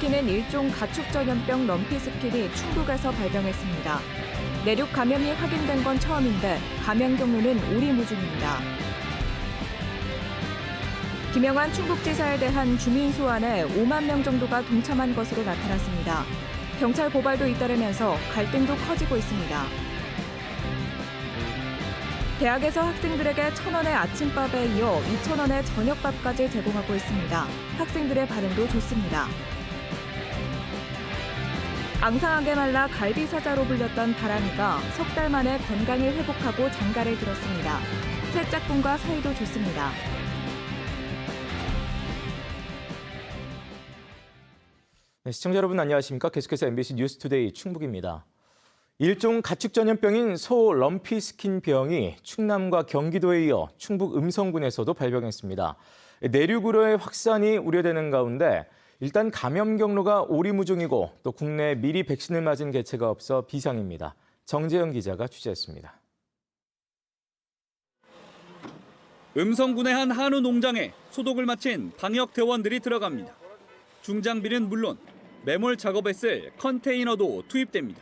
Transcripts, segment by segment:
럼피스킨은 일종 가축 전염병 럼피스킨이 충북에서 발병했습니다. 내륙 감염이 확인된 건 처음인데 감염 경로는 오리무중입니다. 김영환 충북지사에 대한 주민 소환에 5만 명 정도가 동참한 것으로 나타났습니다. 경찰 고발도 잇따르면서 갈등도 커지고 있습니다. 대학에서 학생들에게 1,000원의 아침밥에 이어 2,000원의 저녁밥까지 제공하고 있습니다. 학생들의 반응도 좋습니다. 앙상하게 말라 갈비사자로 불렸던 바람이가 석 달 만에 건강을 회복하고 장가를 들었습니다. 새 짝꿍과 사이도 좋습니다. 네, 시청자 여러분 안녕하십니까? 계속해서 MBC 뉴스투데이 충북입니다. 일종 가축 전염병인 소 럼피스킨병이 충남과 경기도에 이어 충북 음성군에서도 발병했습니다. 내륙으로의 확산이 우려되는 가운데 일단 감염 경로가 오리무중이고 또 국내에 미리 백신을 맞은 개체가 없어 비상입니다. 정재영 기자가 취재했습니다. 음성군의 한 한우 농장에 소독을 마친 방역 대원들이 들어갑니다. 중장비는 물론 매몰 작업에 쓸 컨테이너도 투입됩니다.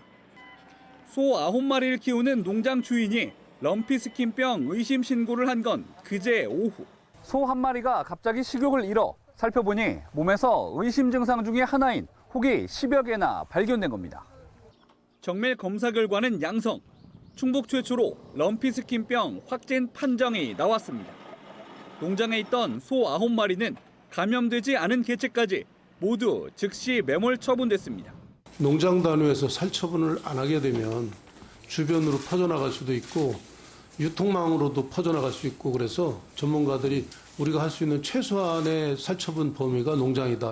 소 9마리를 키우는 농장 주인이 럼피스킨병 의심 신고를 한 건 그제 오후. 소 한 마리가 갑자기 식욕을 잃어 살펴보니 몸에서 의심 증상 중에 하나인 혹이 10여 개나 발견된 겁니다. 정밀 검사 결과는 양성. 충북 최초로 럼피스킨병 확진 판정이 나왔습니다. 농장에 있던 소 9마리는 감염되지 않은 개체까지 모두 즉시 매몰 처분됐습니다. 농장 단위에서 살처분을 안 하게 되면 주변으로 퍼져나갈 수도 있고 유통망으로도 퍼져나갈 수 있고 그래서 전문가들이 우리가 할 수 있는 최소한의 살처분 범위가 농장이다.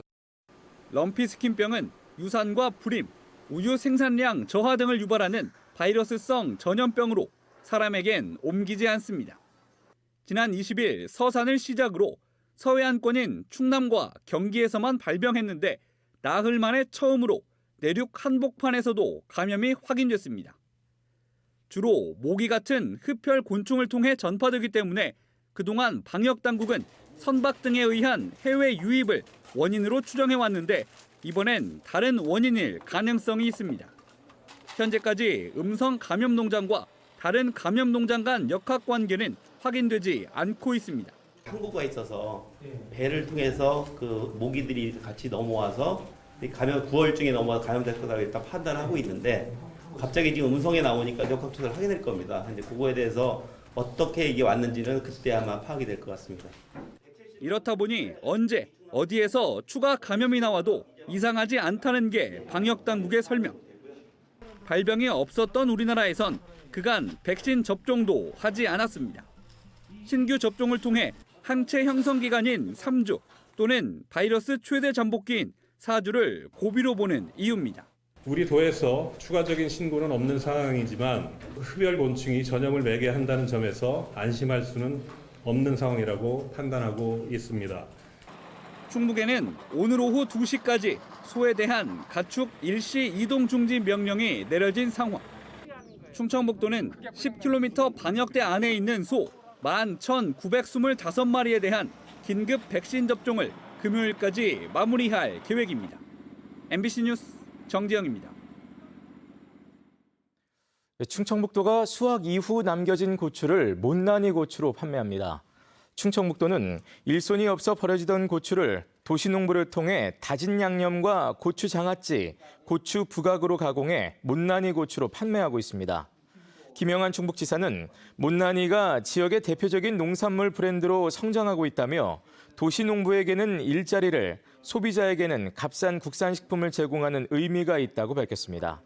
럼피스킨병은 유산과 불임, 우유 생산량 저하 등을 유발하는 바이러스성 전염병으로 사람에겐 옮기지 않습니다. 지난 20일 서산을 시작으로 서해안권인 충남과 경기에서만 발병했는데 나흘 만에 처음으로 내륙 한복판에서도 감염이 확인됐습니다. 주로 모기 같은 흡혈 곤충을 통해 전파되기 때문에 그동안 방역당국은 선박 등에 의한 해외 유입을 원인으로 추정해왔는데 이번엔 다른 원인일 가능성이 있습니다. 현재까지 음성 감염 농장과 다른 감염 농장 간 역학관계는 확인되지 않고 있습니다. 항구가 있어서 배를 통해서 그 모기들이 같이 넘어와서 감염 9월중에 넘어와서 감염될 거라고 일단 판단하고 있는데 갑자기 지금 음성에 나오니까 역학조사를 하게 될 겁니다. 근데 그거에 대해서 어떻게 이게 왔는지는 그때 아마 파악이 될 것 같습니다. 이렇다 보니 언제 어디에서 추가 감염이 나와도 이상하지 않다는 게 방역당국의 설명. 발병이 없었던 우리나라에선 그간 백신 접종도 하지 않았습니다. 신규 접종을 통해 항체 형성 기간인 3주 또는 바이러스 최대 잠복기인 4주를 고비로 보는 이유입니다. 우리 도에서 추가적인 신고는 없는 상황이지만 흡혈 곤충이 전염을 매게 한다는 점에서 안심할 수는 없는 상황이라고 판단하고 있습니다. 충북에는 오늘 오후 2시까지 소에 대한 가축 일시 이동 중지 명령이 내려진 상황. 충청북도는 10km 방역대 안에 있는 소 11,925마리에 대한 긴급 백신 접종을 금요일까지 마무리할 계획입니다. MBC 뉴스 정지영입니다. 충청북도가 수확 이후 남겨진 고추를 못난이 고추로 판매합니다. 충청북도는 일손이 없어 버려지던 고추를 도시농부를 통해 다진 양념과 고추 장아찌, 고추 부각으로 가공해 못난이 고추로 판매하고 있습니다. 김영환 충북지사는 못난이가 지역의 대표적인 농산물 브랜드로 성장하고 있다며 도시농부에게는 일자리를, 소비자에게는 값싼 국산식품을 제공하는 의미가 있다고 밝혔습니다.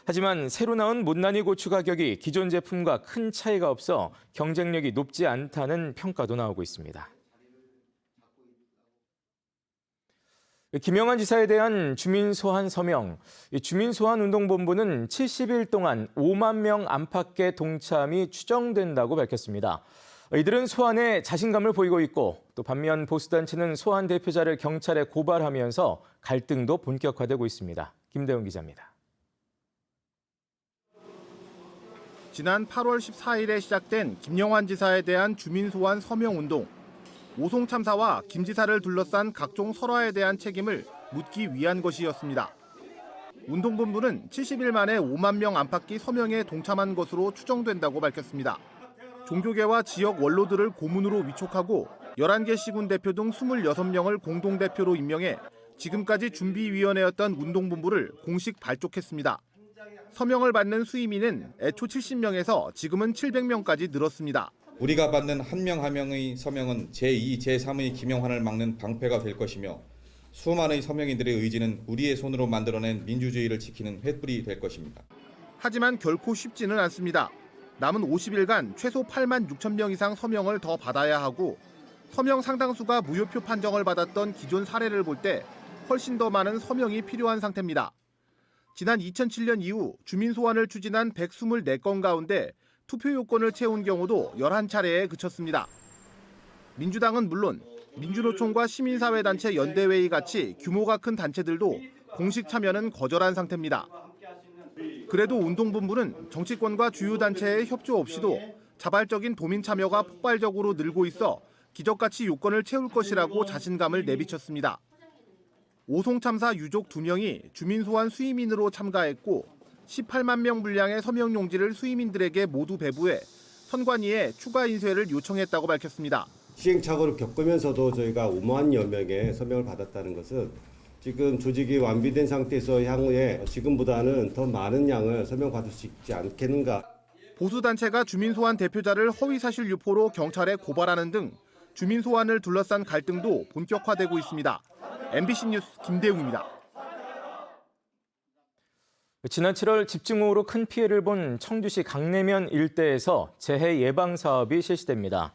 하지만 새로 나온 못난이 고추 가격이 기존 제품과 큰 차이가 없어 경쟁력이 높지 않다는 평가도 나오고 있습니다. 김영환 지사에 대한 주민 소환 서명. 주민 소환 운동본부는 70일 동안 5만 명 안팎의 동참이 추정된다고 밝혔습니다. 이들은 소환에 자신감을 보이고 있고 또 반면 보수단체는 소환 대표자를 경찰에 고발하면서 갈등도 본격화되고 있습니다. 김대웅 기자입니다. 지난 8월 14일에 시작된 김영환 지사에 대한 주민 소환 서명 운동. 오송 참사와 김 지사를 둘러싼 각종 설화에 대한 책임을 묻기 위한 것이었습니다. 운동본부는 70일 만에 5만 명 안팎이 서명에 동참한 것으로 추정된다고 밝혔습니다. 종교계와 지역 원로들을 고문으로 위촉하고 11개 시군 대표 등 26명을 공동대표로 임명해 지금까지 준비위원회였던 운동본부를 공식 발족했습니다. 서명을 받는 수의민은 애초 70명에서 지금은 700명까지 늘었습니다. 우리가 받는 한 명 한 명의 서명은 제2, 제3의 김영환을 막는 방패가 될 것이며 수많은 서명인들의 의지는 우리의 손으로 만들어낸 민주주의를 지키는 횃불이 될 것입니다. 하지만 결코 쉽지는 않습니다. 남은 50일간 최소 8만 6천 명 이상 서명을 더 받아야 하고 서명 상당수가 무효표 판정을 받았던 기존 사례를 볼 때 훨씬 더 많은 서명이 필요한 상태입니다. 지난 2007년 이후 주민 소환을 추진한 124건 가운데 투표 요건을 채운 경우도 11차례에 그쳤습니다. 민주당은 물론 민주노총과 시민사회단체 연대회의 같이 규모가 큰 단체들도 공식 참여는 거절한 상태입니다. 그래도 운동본부는 정치권과 주요 단체의 협조 없이도 자발적인 도민 참여가 폭발적으로 늘고 있어 기적같이 요건을 채울 것이라고 자신감을 내비쳤습니다. 오송 참사 유족 2명이 주민 소환 수의민으로 참가했고 18만 명 분량의 서명 용지를 수의민들에게 모두 배부해 선관위에 추가 인쇄를 요청했다고 밝혔습니다. 시행착오를 겪으면서도 저희가 5만여 명의 서명을 받았다는 것은 지금 조직이 완비된 상태에서 향후에 지금보다는 더 많은 양을 서명받을 수 있지 않겠는가. 보수단체가 주민소환 대표자를 허위사실 유포로 경찰에 고발하는 등 주민소환을 둘러싼 갈등도 본격화되고 있습니다. MBC 뉴스 김대웅입니다. 지난 7월 집중호우로 큰 피해를 본 청주시 강내면 일대에서 재해 예방 사업이 실시됩니다.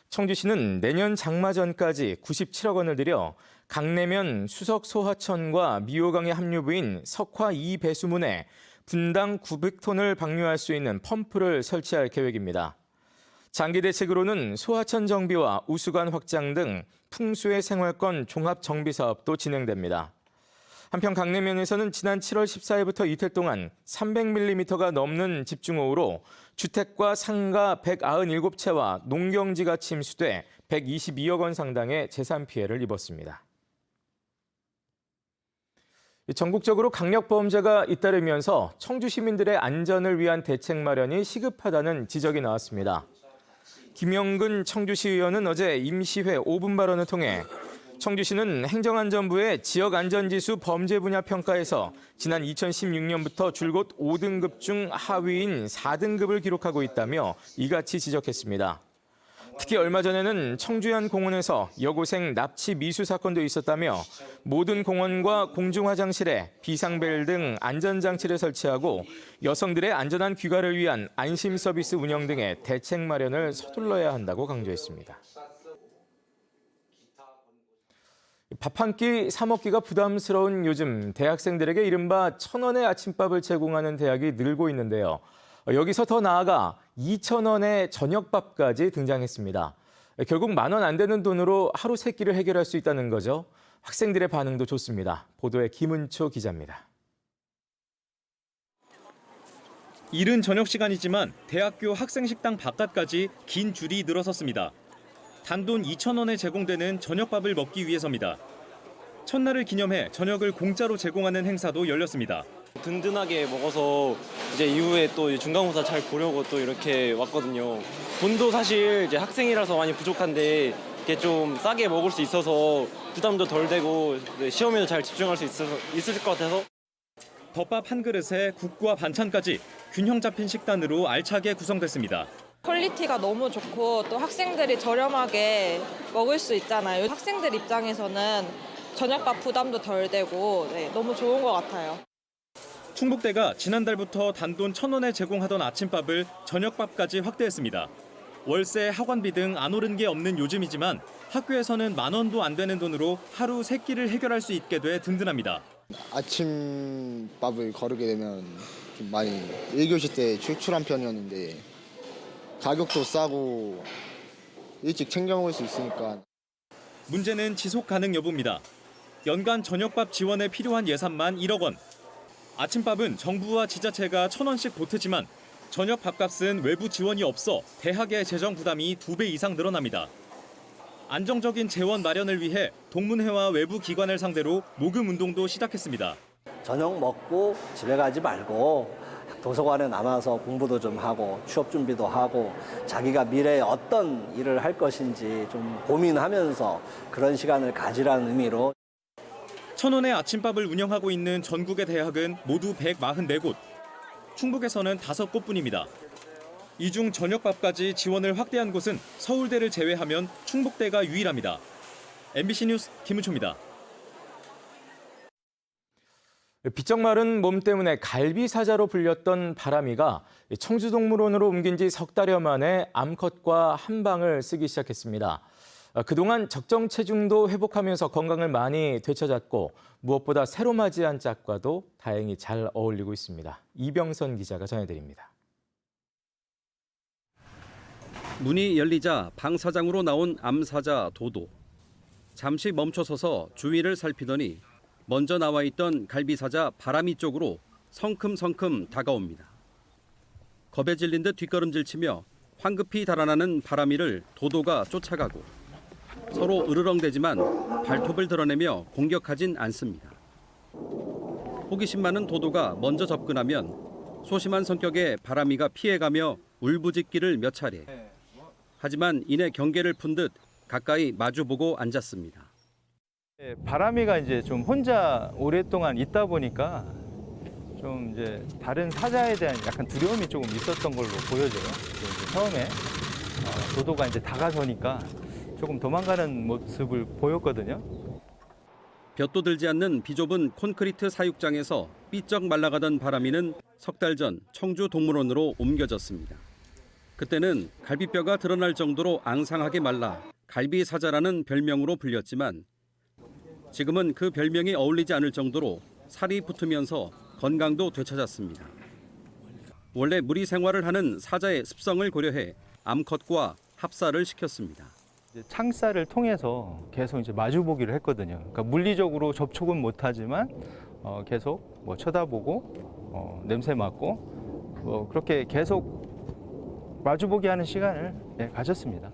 청주시는 내년 장마 전까지 97억 원을 들여 강내면 수석 소하천과 미호강의 합류부인 석화 2배수문에 분당 900톤을 방류할 수 있는 펌프를 설치할 계획입니다. 장기 대책으로는 소하천 정비와 우수관 확장 등 풍수의 생활권 종합 정비 사업도 진행됩니다. 한편 강내면에서는 지난 7월 14일부터 이틀 동안 300mm가 넘는 집중호우로 주택과 상가 197채와 농경지가 침수돼 122억 원 상당의 재산 피해를 입었습니다. 전국적으로 강력범죄가 잇따르면서 청주 시민들의 안전을 위한 대책 마련이 시급하다는 지적이 나왔습니다. 김영근 청주시의원은 어제 임시회 5분 발언을 통해 청주시는 행정안전부의 지역안전지수 범죄 분야 평가에서 지난 2016년부터 줄곧 5등급 중 하위인 4등급을 기록하고 있다며 이같이 지적했습니다. 특히 얼마 전에는 청주현 공원에서 여고생 납치 미수 사건도 있었다며 모든 공원과 공중화장실에 비상벨 등 안전장치를 설치하고 여성들의 안전한 귀가를 위한 안심 서비스 운영 등의 대책 마련을 서둘러야 한다고 강조했습니다. 밥 한 끼 사 먹기가 부담스러운 요즘 대학생들에게 이른바 1,000원의 아침밥을 제공하는 대학이 늘고 있는데요. 여기서 더 나아가 2,000원의 저녁밥까지 등장했습니다. 결국 10,000원 안 되는 돈으로 하루 세 끼를 해결할 수 있다는 거죠. 학생들의 반응도 좋습니다. 보도에 김은초 기자입니다. 이른 저녁 시간이지만 대학교 학생 식당 바깥까지 긴 줄이 늘어섰습니다. 단돈 2,000원에 제공되는 저녁밥을 먹기 위해서입니다. 첫날을 기념해 저녁을 공짜로 제공하는 행사도 열렸습니다. 든든하게 먹어서 이제 이후에 또 중간고사 잘 보려고 또 이렇게 왔거든요. 돈도 사실 이제 학생이라서 많이 부족한데 이렇게 좀 싸게 먹을 수 있어서 부담도 덜 되고 시험에도 잘 집중할 수 있을 것 같아서. 덮밥 한 그릇에 국과 반찬까지 균형 잡힌 식단으로 알차게 구성됐습니다. 퀄리티가 너무 좋고 또 학생들이 저렴하게 먹을 수 있잖아요. 학생들 입장에서는 저녁밥 부담도 덜 되고 너무 좋은 것 같아요. 충북대가 지난달부터 단돈 1,000원에 제공하던 아침밥을 저녁밥까지 확대했습니다. 월세, 학원비 등 안 오른 게 없는 요즘이지만 학교에서는 10,000원도 안 되는 돈으로 하루 세 끼를 해결할 수 있게 돼 든든합니다. 아침밥을 거르게 되면 좀 많이 1교시 때 출출한 편이었는데 가격도 싸고 일찍 챙겨 먹을 수 있으니까. 문제는 지속 가능 여부입니다. 연간 저녁밥 지원에 필요한 예산만 1억 원. 아침밥은 정부와 지자체가 1,000원씩 보태지만 저녁 밥값은 외부 지원이 없어 대학의 재정 부담이 2배 이상 늘어납니다. 안정적인 재원 마련을 위해 동문회와 외부 기관을 상대로 모금 운동도 시작했습니다. 저녁 먹고 집에 가지 말고 도서관에 남아서 공부도 좀 하고 취업 준비도 하고 자기가 미래에 어떤 일을 할 것인지 좀 고민하면서 그런 시간을 가지라는 의미로 천원의 아침밥을 운영하고 있는 전국의 대학은 모두 144곳, 충북에서는 5곳뿐입니다. 이 중 저녁밥까지 지원을 확대한 곳은 서울대를 제외하면 충북대가 유일합니다. MBC 뉴스 김은초입니다. 비쩍 마른 몸 때문에 갈비사자로 불렸던 바람이가 청주동물원으로 옮긴 지 석 달여 만에 암컷과 한방을 쓰기 시작했습니다. 그동안 적정 체중도 회복하면서 건강을 많이 되찾았고 무엇보다 새로 맞이한 짝과도 다행히 잘 어울리고 있습니다. 이병선 기자가 전해드립니다. 문이 열리자 방사장으로 나온 암사자 도도. 잠시 멈춰서서 주위를 살피더니 먼저 나와 있던 갈비사자 바람이 쪽으로 성큼성큼 다가옵니다. 겁에 질린 듯 뒷걸음질치며 황급히 달아나는 바람이를 도도가 쫓아가고 서로 으르렁대지만 발톱을 드러내며 공격하진 않습니다. 호기심 많은 도도가 먼저 접근하면 소심한 성격의 바람이가 피해가며 울부짖기를 몇 차례. 하지만 이내 경계를 푼 듯 가까이 마주보고 앉았습니다. 바람이가 이제 좀 혼자 오랫동안 있다 보니까 좀 이제 다른 사자에 대한 약간 두려움이 조금 있었던 걸로 보여져요. 이제 처음에 도도가 이제 다가서니까 조금 도망가는 모습을 보였거든요. 볕도 들지 않는 비좁은 콘크리트 사육장에서 삐쩍 말라가던 바람이는 석 달 전 청주 동물원으로 옮겨졌습니다. 그때는 갈비뼈가 드러날 정도로 앙상하게 말라 갈비사자라는 별명으로 불렸지만 지금은 그 별명이 어울리지 않을 정도로 살이 붙으면서 건강도 되찾았습니다. 원래 무리 생활을 하는 사자의 습성을 고려해 암컷과 합사를 시켰습니다. 창살을 통해서 계속 이제 마주보기를 했거든요. 그러니까 물리적으로 접촉은 못하지만 계속 뭐 쳐다보고 냄새 맡고 그렇게 계속 마주보기 하는 시간을 가졌습니다.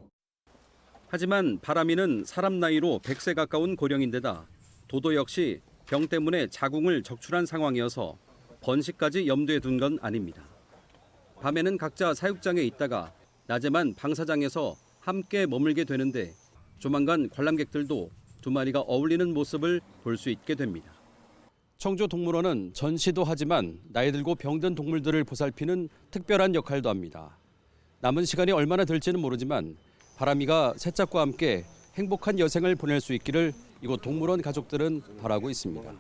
하지만 바람이는 사람 나이로 100세 가까운 고령인데다 도도 역시 병 때문에 자궁을 적출한 상황이어서 번식까지 염두에 둔 건 아닙니다. 밤에는 각자 사육장에 있다가 낮에만 방사장에서 함께 머물게 되는데 조만간 관람객들도 두 마리가 어울리는 모습을 볼 수 있게 됩니다. 청주 동물원은 전시도 하지만 나이 들고 병든 동물들을 보살피는 특별한 역할도 합니다. 남은 시간이 얼마나 될지는 모르지만 바람이가 새 짝과 함께 행복한 여생을 보낼 수 있기를 이곳 동물원 가족들은 바라고 있습니다.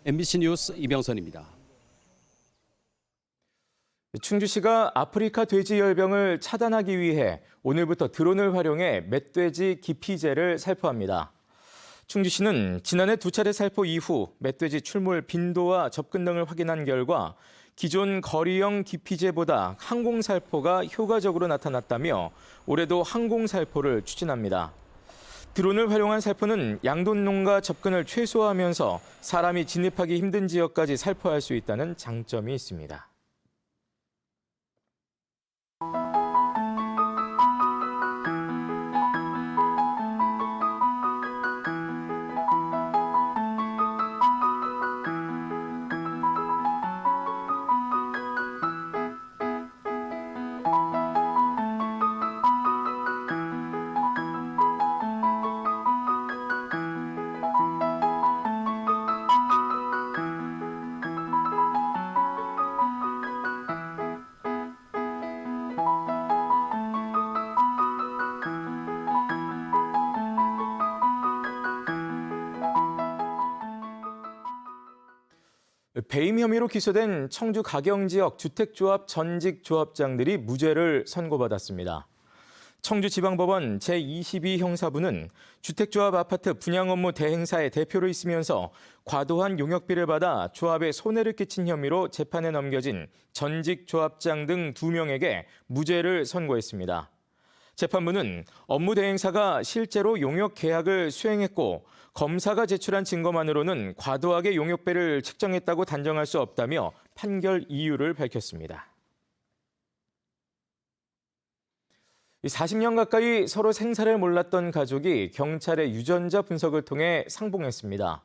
MBC 뉴스 이병선입니다. 충주시가 아프리카 돼지열병을 차단하기 위해 오늘부터 드론을 활용해 멧돼지 기피제를 살포합니다. 충주시는 지난해 2차례 살포 이후 멧돼지 출몰 빈도와 접근 등을 확인한 결과 기존 거리형 기피제보다 항공살포가 효과적으로 나타났다며 올해도 항공살포를 추진합니다. 드론을 활용한 살포는 양돈농가 접근을 최소화하면서 사람이 진입하기 힘든 지역까지 살포할 수 있다는 장점이 있습니다. 배임 혐의로 기소된 청주 가경 지역 주택조합 전직 조합장들이 무죄를 선고받았습니다. 청주지방법원 제22 형사부는 주택조합 아파트 분양 업무 대행사의 대표로 있으면서 과도한 용역비를 받아 조합에 손해를 끼친 혐의로 재판에 넘겨진 전직 조합장 등 2명에게 무죄를 선고했습니다. 재판부는 업무 대행사가 실제로 용역 계약을 수행했고 검사가 제출한 증거만으로는 과도하게 용역비를 책정했다고 단정할 수 없다며 판결 이유를 밝혔습니다. 40년 가까이 서로 생사를 몰랐던 가족이 경찰의 유전자 분석을 통해 상봉했습니다.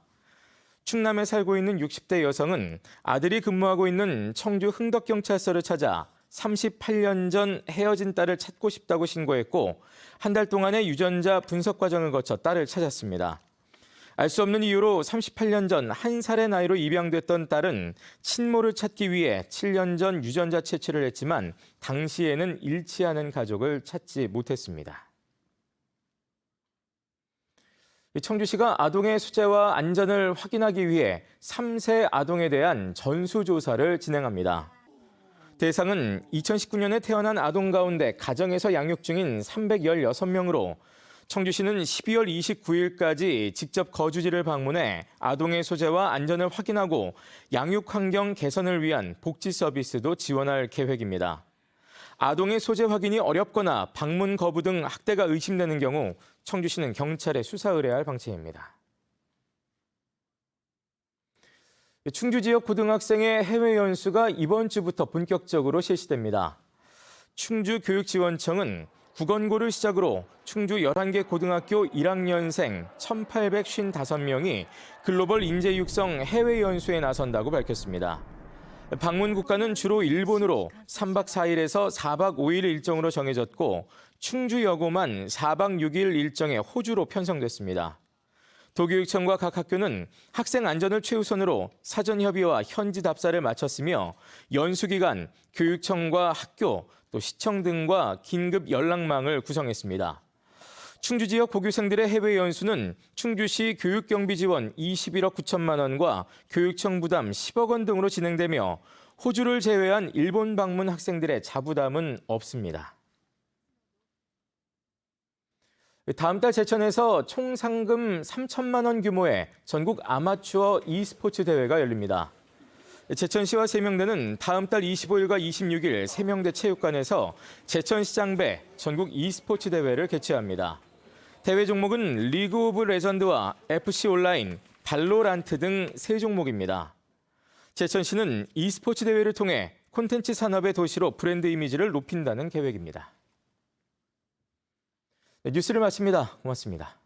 충남에 살고 있는 60대 여성은 아들이 근무하고 있는 청주 흥덕경찰서를 찾아 38년 전 헤어진 딸을 찾고 싶다고 신고했고 한 달 동안의 유전자 분석 과정을 거쳐 딸을 찾았습니다. 알 수 없는 이유로 38년 전 1살의 나이로 입양됐던 딸은 친모를 찾기 위해 7년 전 유전자 채취를 했지만 당시에는 일치하는 가족을 찾지 못했습니다. 청주시가 아동의 수재와 안전을 확인하기 위해 3세 아동에 대한 전수조사를 진행합니다. 대상은 2019년에 태어난 아동 가운데 가정에서 양육 중인 316명으로 청주시는 12월 29일까지 직접 거주지를 방문해 아동의 소재와 안전을 확인하고 양육 환경 개선을 위한 복지 서비스도 지원할 계획입니다. 아동의 소재 확인이 어렵거나 방문 거부 등 학대가 의심되는 경우 청주시는 경찰에 수사 의뢰할 방침입니다. 충주 지역 고등학생의 해외 연수가 이번 주부터 본격적으로 실시됩니다. 충주교육지원청은 국언고를 시작으로 충주 11개 고등학교 1학년생 1,855명이 글로벌 인재 육성 해외 연수에 나선다고 밝혔습니다. 방문 국가는 주로 일본으로 3박 4일에서 4박 5일 일정으로 정해졌고 충주여고만 4박 6일 일정에 호주로 편성됐습니다. 도교육청과 각 학교는 학생 안전을 최우선으로 사전 협의와 현지 답사를 마쳤으며 연수 기간 교육청과 학교 또 시청 등과 긴급 연락망을 구성했습니다. 충주 지역 고교생들의 해외 연수는 충주시 교육경비 지원 21억 9천만 원과 교육청 부담 10억 원 등으로 진행되며 호주를 제외한 일본 방문 학생들의 자부담은 없습니다. 다음 달 제천에서 총 상금 3천만 원 규모의 전국 아마추어 e스포츠 대회가 열립니다. 제천시와 세명대는 다음 달 25일과 26일 세명대 체육관에서 제천시장배 전국 e스포츠 대회를 개최합니다. 대회 종목은 리그 오브 레전드와 FC 온라인, 발로란트 등 3종목입니다. 제천시는 e스포츠 대회를 통해 콘텐츠 산업의 도시로 브랜드 이미지를 높인다는 계획입니다. 네, 뉴스를 마칩니다. 고맙습니다.